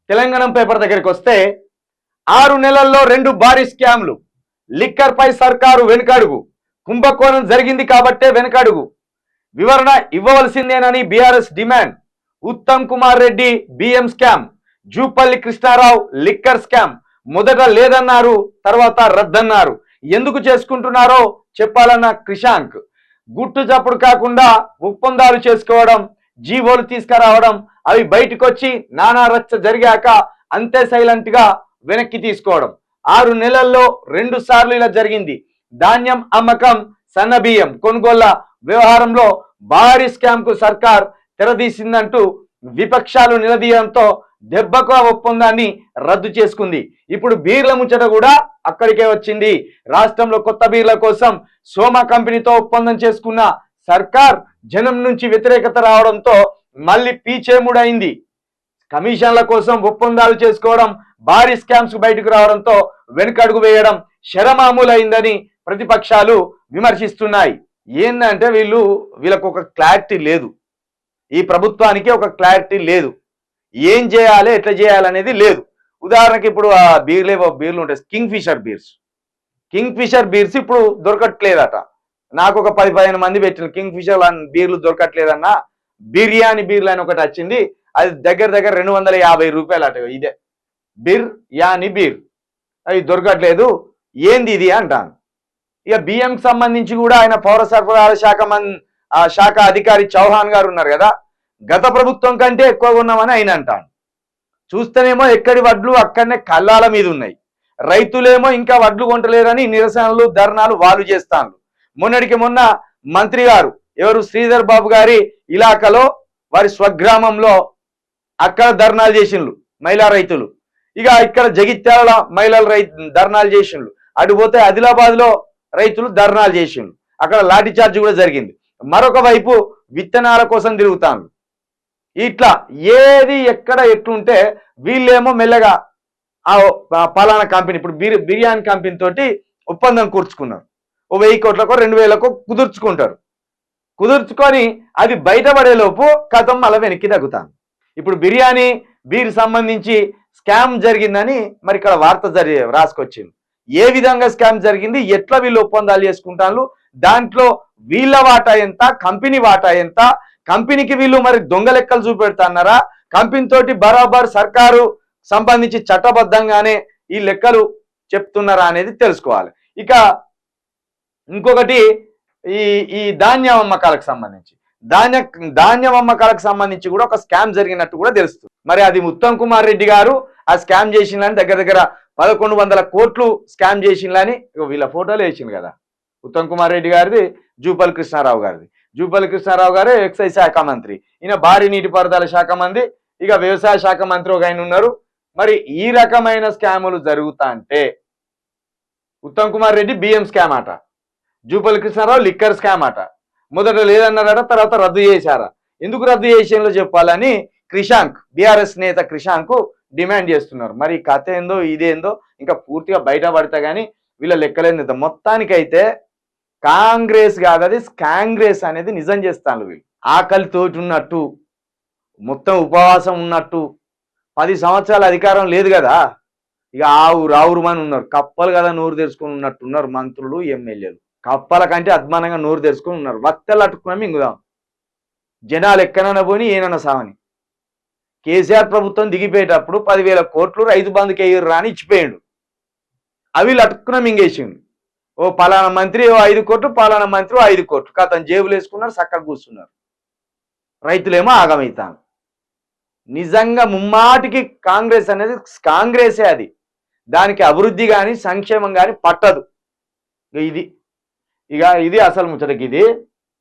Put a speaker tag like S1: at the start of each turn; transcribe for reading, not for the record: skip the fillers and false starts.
S1: Telangana paper దగ్గరికి వస్తే 6 నెలల్లో 2 భారీ స్కామ్లు, లిక్కర్ పై సర్కారు వెనుకడుగు, కుంభకోణం జరిగింది కాబట్టే వెనుకడుగు, వివరణ ఇవ్వవలసిందేనని BRS demand, Uttam Kumar Reddy BM scam, Jupally Krishnarao liquor scam, మొదట లేదన్నారు, తర్వాత రద్దన్నారు, ఎందుకు చేసుకుంటున్నారో చెప్పాలన్న క్రిషాంక్, గుట్టు చప్పుడు కాకుండా ఒప్పందాలు చేసుకోవడం, జీవోలు తీసుకురావడం, అవి బయటకు వచ్చి నానా రచ్చ జరిగాక అంతే సైలెంట్ గా వెనక్కి తీసుకోవడం. 6 నెలల్లో 2 సార్లు ఇలా జరిగింది. ధాన్యం అమ్మకం, సన్న బియ్యం కొనుగోళ్ల వ్యవహారంలో భారీ స్కామ్ కు సర్కార్ తెరదీసిందంటూ విపక్షాలు నిలదీయడంతో దెబ్బకు ఆ ఒప్పందాన్ని రద్దు చేసుకుంది. ఇప్పుడు బీర్ల ముచ్చట కూడా అక్కడికే వచ్చింది. రాష్ట్రంలో కొత్త బీర్ల కోసం సోమా కంపెనీతో ఒప్పందం చేసుకున్న సర్కార్ జనం నుంచి వ్యతిరేకత రావడంతో మళ్ళీ పీచేముడైంది. కమిషన్ల కోసం ఒప్పందాలు చేసుకోవడం, భారీ స్కామ్స్ బయటకు రావడంతో వెనుకడుగు వేయడం శరమామూలైందని ప్రతిపక్షాలు విమర్శిస్తున్నాయి. ఏంటంటే వీళ్ళకు ఒక క్లారిటీ లేదు, ఈ ప్రభుత్వానికి ఒక క్లారిటీ లేదు, ఏం చేయాలి ఎట్లా చేయాలనేది లేదు. ఉదాహరణకి ఇప్పుడు ఆ బీర్లు ఉంటాయి, కింగ్ ఫిషర్ బీర్స్ ఇప్పుడు దొరకట్లేదట. నాకు ఒక 10-15 మంది పెట్టిన కింగ్ ఫిషర్ బీర్లు దొరకట్లేదన్నా, బిర్యానీ బీర్లు అని ఒకటి వచ్చింది, అది దగ్గర 250 రూపాయలు అట. ఇదే బిర్యానీ బీర్, అది దొరకట్లేదు, ఏంది ఇది అంటాను. ఇక బియ్యంకి సంబంధించి కూడా ఆయన పౌర సరఫరాల శాఖ అధికారి చౌహాన్ గారు ఉన్నారు కదా, గత ప్రభుత్వం కంటే ఎక్కువగా ఉన్నామని ఆయన అంటాను. చూస్తేనేమో ఎక్కడి వడ్లు అక్కడనే కళ్ళాల మీద ఉన్నాయి, రైతులేమో ఇంకా వడ్లు కొంటలేరని నిరసనలు ధర్నాలు వాళ్ళు చేస్తాను. మొన్నటికి మొన్న మంత్రి గారు ఎవరు శ్రీధర్ బాబు గారి ఇలాకాలో వారి స్వగ్రామంలో అక్కడ ధర్నాలు చేసిండ్రు మహిళా రైతులు. ఇక ఇక్కడ జగిత్యాల మహిళలు ధర్నాలు చేసిండ్రు, అటు పోతే ఆదిలాబాద్ లో రైతులు ధర్నాలు చేసిండ్రు, అక్కడ లాఠీ చార్జ్ కూడా జరిగింది. మరొక వైపు విత్తనాల కోసం తిరుగుతాను. ఇట్లా ఏది ఎక్కడ ఎట్లుంటే వీళ్ళేమో మెల్లగా ఆ పలానా కంపెనీ, ఇప్పుడు బిర్యానీ కంపెనీ తోటి ఒప్పందం కూర్చుకున్నారు, ఓ 1000 కోట్లకో 2000కో కుదుర్చుకుంటారు. కుదుర్చుకొని అది బయటపడేలోపు కథం అలా వెనక్కి తగ్గుతాను. ఇప్పుడు బిర్యానీ బీర్ సంబంధించి స్కామ్ జరిగిందని మరి ఇక్కడ వార్త రాసుకొచ్చింది. ఏ విధంగా స్కామ్ జరిగింది, ఎట్లా వీళ్ళు ఒప్పందాలు చేసుకుంటారు, దాంట్లో వీళ్ళ వాటా ఎంత, కంపెనీ వాటా ఎంత, కంపెనీకి వీళ్ళు మరి దొంగ లెక్కలు చూపెడుతున్నారా, కంపెనీ తోటి బరాబర్ సర్కారు సంబంధించి చట్టబద్ధంగానే ఈ లెక్కలు చెప్తున్నారా అనేది తెలుసుకోవాలి. ఇక ఇంకొకటి ఈ ధాన్యం అమ్మకాలకు సంబంధించి ధాన్యం అమ్మకాలకు సంబంధించి కూడా ఒక స్కామ్ జరిగినట్టు కూడా తెలుస్తుంది. మరి అది ఉత్తమ్ కుమార్ రెడ్డి గారు ఆ స్కామ్ చేసిందని దగ్గర 1100 కోట్లు స్కామ్ చేసిందని వీళ్ళ ఫోటోలు వేసింది కదా. ఉత్తమ్ కుమార్ రెడ్డి గారిది, జూపల్లి కృష్ణారావు గారిది. జూపల్లి కృష్ణారావు గారే ఎక్సైజ్ శాఖ మంత్రి, ఈయన భారీ నీటిపారుదల శాఖ మంత్రి, ఇక వ్యవసాయ శాఖ మంత్రి ఒక ఆయన ఉన్నారు. మరి ఈ రకమైన స్కాములు జరుగుతా అంటే ఉత్తమ్ కుమార్ రెడ్డి బియ్యం స్కామ్ అట, జూపల్లి కృష్ణారావు లిక్కర్ స్కామ్ అట. మొదట లేదన్నారట, తర్వాత రద్దు చేశారా, ఎందుకు రద్దు చేసేలో చెప్పాలని క్రిషాంక్, బీఆర్ఎస్ నేత క్రిషాంక్ డిమాండ్ చేస్తున్నారు. మరి కథ ఏందో ఇదేందో ఇంకా పూర్తిగా బయటపడతా కానీ వీళ్ళ లెక్కలేదు. మొత్తానికైతే కాంగ్రెస్ కాదు, అది కాంగ్రెస్ అనేది నిజం చేస్తాను. వీళ్ళు ఆకలితోటి ఉన్నట్టు, మొత్తం ఉపవాసం ఉన్నట్టు, 10 సంవత్సరాల అధికారం లేదు కదా, ఇక ఆవురుమని ఉన్నారు, కప్పలు కదా నోరు తెరుచుకొని ఉన్నట్టున్నారు మంత్రులు ఎమ్మెల్యేలు. కప్పల కంటే అద్మానంగా నోరు తెరుచుకొని ఉన్నారు. వత్తలు అట్టుకున్నాం ఇంగుదాం, జనాలు ఎక్కడైనా పోని ఏనన్నా సావని. కేసీఆర్ ప్రభుత్వం దిగిపోయేటప్పుడు 10,000 కోట్లు రైతు బంధుకి వేయరు అని ఇచ్చిపోయాడు, అవి అటుక్కున్నా మింగేసిండు. ఓ పలానా మంత్రి 5 కోట్లు, పలానా మంత్రి 5 కోట్లు, కథం జేబులు వేసుకున్నారు, చక్కగా కూర్చున్నారు. రైతులేమో ఆగమవుతాను. నిజంగా ముమ్మాటికి కాంగ్రెస్ అనేది కాంగ్రెసే, అది దానికి అభివృద్ధి కానీ సంక్షేమం కానీ పట్టదు. ఇది అసలు ముచ్చటకి ఇది